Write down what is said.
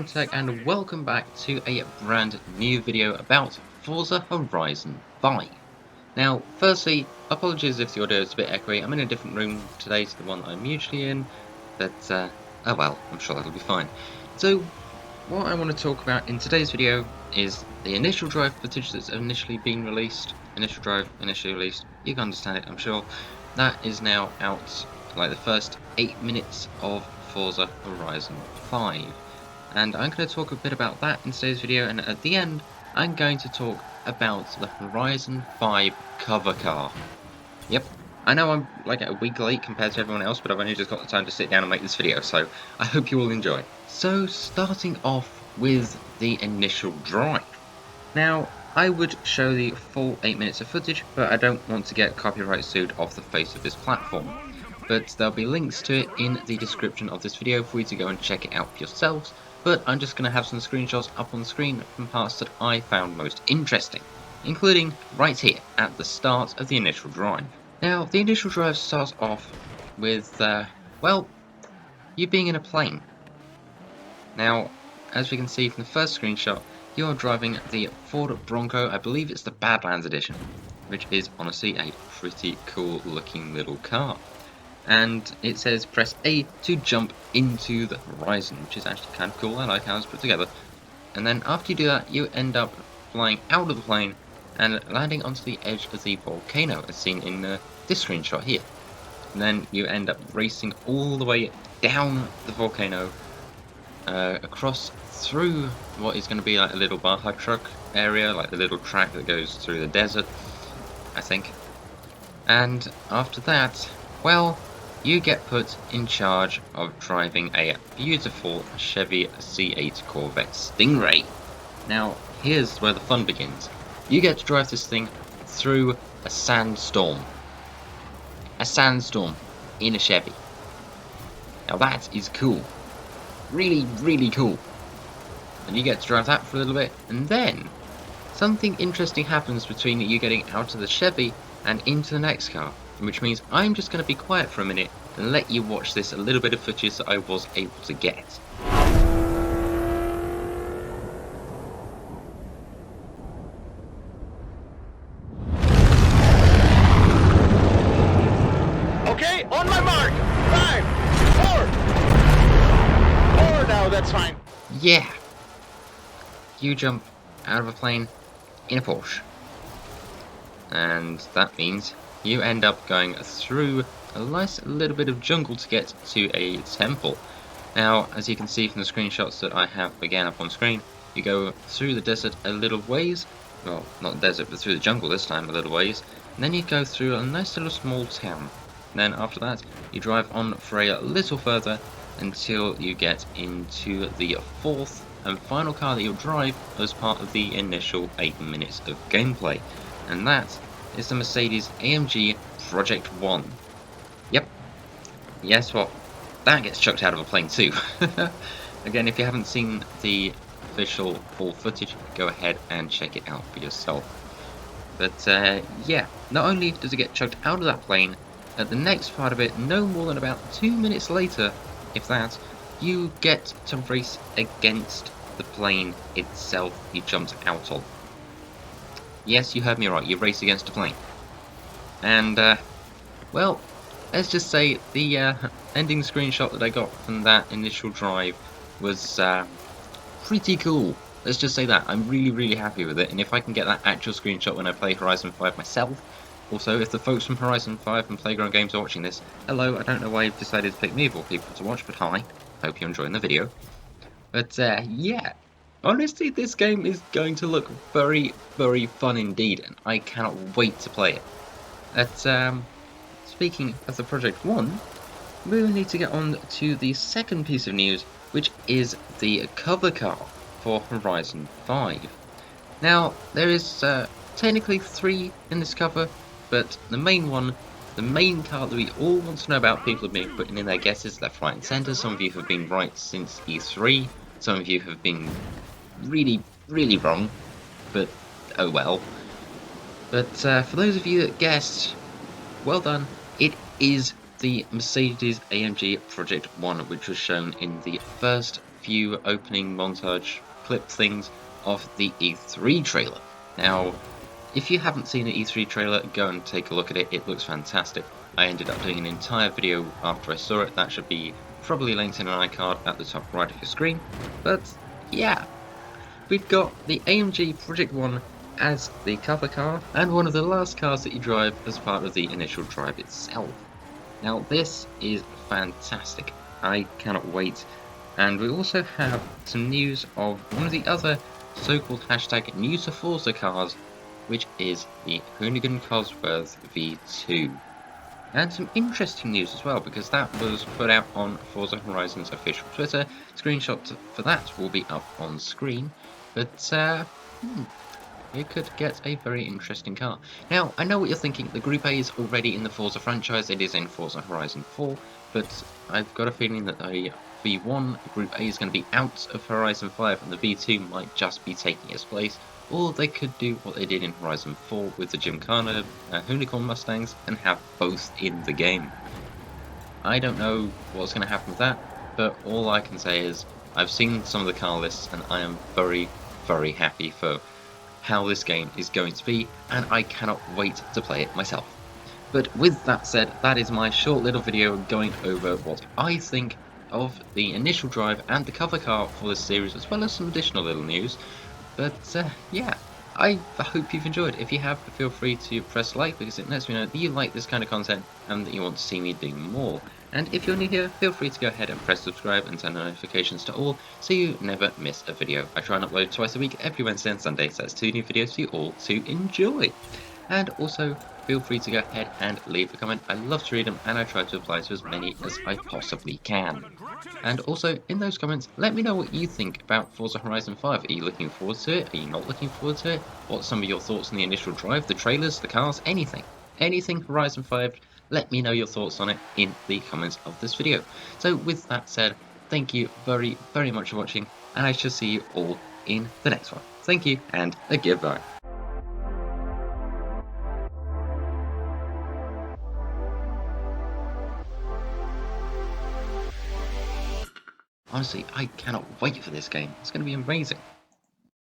Tech, and welcome back to a brand new video about Forza Horizon 5. Now, firstly, apologies if the audio is a bit echoey. I'm in a different room today to the one I'm usually in, but oh well, I'm sure that'll be fine. So, what I want to talk about in today's video is the initial drive footage that's initially been released. Initial drive, initially released, you can understand it, I'm sure. That is now out, like the first 8 minutes of Forza Horizon 5. And I'm going to talk a bit about that in today's video, and at the end, I'm going to talk about the Horizon 5 cover car. Yep, I know I'm like a week late compared to everyone else, but I've only just got the time to sit down and make this video, so I hope you all enjoy. So, starting off with the initial drive. Now, I would show the full 8 minutes of footage, but I don't want to get copyright sued off the face of this platform. But there'll be links to it in the description of this video for you to go and check it out for yourselves. But I'm just going to have some screenshots up on screen from parts that I found most interesting, including right here at the start of the initial drive. Now, the initial drive starts off with, well, you being in a plane. Now, as we can see from the first screenshot, you're driving the Ford Bronco. I believe it's the Badlands edition, which is honestly a pretty cool looking little car. And it says press A to jump into the horizon, which is actually kind of cool. I like how it's put together. And then after you do that, you end up flying out of the plane and landing onto the edge of the volcano, as seen in this screenshot here. And then you end up racing all the way down the volcano, across through what is going to be like a little Baja truck area, like the little track that goes through the desert, I think. And after that, well, you get put in charge of driving a beautiful Chevy C8 Corvette Stingray. Now, here's where the fun begins. You get to drive this thing through a sandstorm. A sandstorm in a Chevy. Now that is cool. Really, really cool. And you get to drive that for a little bit, and then something interesting happens between you getting out of the Chevy and into the next car, which means I'm just going to be quiet for a minute and let you watch this a little bit of footage that I was able to get. Okay, on my mark. 5, 4. 4 now, that's fine. Yeah. You jump out of a plane in a Porsche. And that means you end up going through a nice little bit of jungle to get to a temple. Now, as you can see from the screenshots that I have again up on screen, you go through the desert a little ways, well, not the desert, but through the jungle this time a little ways, and then you go through a nice little small town. And then after that, you drive on for a little further until you get into the fourth and final car that you'll drive as part of the initial 8 minutes of gameplay. And that is the Mercedes-AMG Project 1. Yep. Guess what? That gets chucked out of a plane too. Again, if you haven't seen the official full footage, go ahead and check it out for yourself. But yeah, not only does it get chucked out of that plane, at the next part of it, no more than about 2 minutes later, if that, you get to race against the plane itself you jumped out of. Yes, you heard me right, you race against a plane. And, well, let's just say the ending screenshot that I got from that initial drive was pretty cool. Let's just say that. I'm really, really happy with it, and if I can get that actual screenshot when I play Horizon 5 myself. Also, if the folks from Horizon 5 and Playground Games are watching this, hello, I don't know why you've decided to pick me of all people to watch, but hi. Hope you're enjoying the video. But, yeah. Honestly, this game is going to look very, very fun indeed, and I cannot wait to play it. But, speaking of the Project 1, we will need to get on to the second piece of news, which is the cover car for Horizon 5. Now, there is technically 3 in this cover, but the main one, the main car that we all want to know about, people have been putting in their guesses left, right and centre. Some of you have been right since E3, some of you have been really, really wrong, but oh well. But for those of you that guessed, well done, it is the Mercedes-AMG Project 1, which was shown in the first few opening montage clip things of the E3 trailer. Now, if you haven't seen the E3 trailer, go and take a look at it. It looks fantastic. I ended up doing an entire video after I saw it. That should be probably linked in an iCard at the top right of your screen. But yeah, we've got the AMG Project One as the cover car, and one of the last cars that you drive as part of the initial drive itself. Now this is fantastic. I cannot wait. And we also have some news of one of the other so-called hashtag new to Forza cars, which is the Hoonigan Cosworth V2. And some interesting news as well, because that was put out on Forza Horizon's official Twitter. Screenshot for that will be up on screen. But, you could get a very interesting car. Now, I know what you're thinking. The Group A is already in the Forza franchise. It is in Forza Horizon 4. But I've got a feeling that the V1 Group A is going to be out of Horizon 5, and the V2 might just be taking its place. Or they could do what they did in Horizon 4 with the Gymkhana Hoonicorn Mustangs and have both in the game. I don't know what's going to happen with that, but all I can say is I've seen some of the car lists and I am very, very happy for how this game is going to be, and I cannot wait to play it myself. But with that said, that is my short little video going over what I think of the initial drive and the cover car for this series, as well as some additional little news. But yeah, I hope you've enjoyed. If you have, feel free to press like, because it lets me know that you like this kind of content and that you want to see me do more. And if you're new here, feel free to go ahead and press subscribe and turn notifications to all so you never miss a video. I try and upload twice a week, every Wednesday and Sunday, so that's 2 new videos for you all to enjoy. And also, feel free to go ahead and leave a comment. I love to read them, and I try to reply to as many as I possibly can. And also, in those comments, let me know what you think about Forza Horizon 5. Are you looking forward to it? Are you not looking forward to it? What's some of your thoughts on the initial drive, the trailers, the cars, anything? Anything Horizon 5, let me know your thoughts on it in the comments of this video. So with that said, thank you very, very much for watching, and I shall see you all in the next one. Thank you, and a goodbye. Honestly, I cannot wait for this game. It's going to be amazing.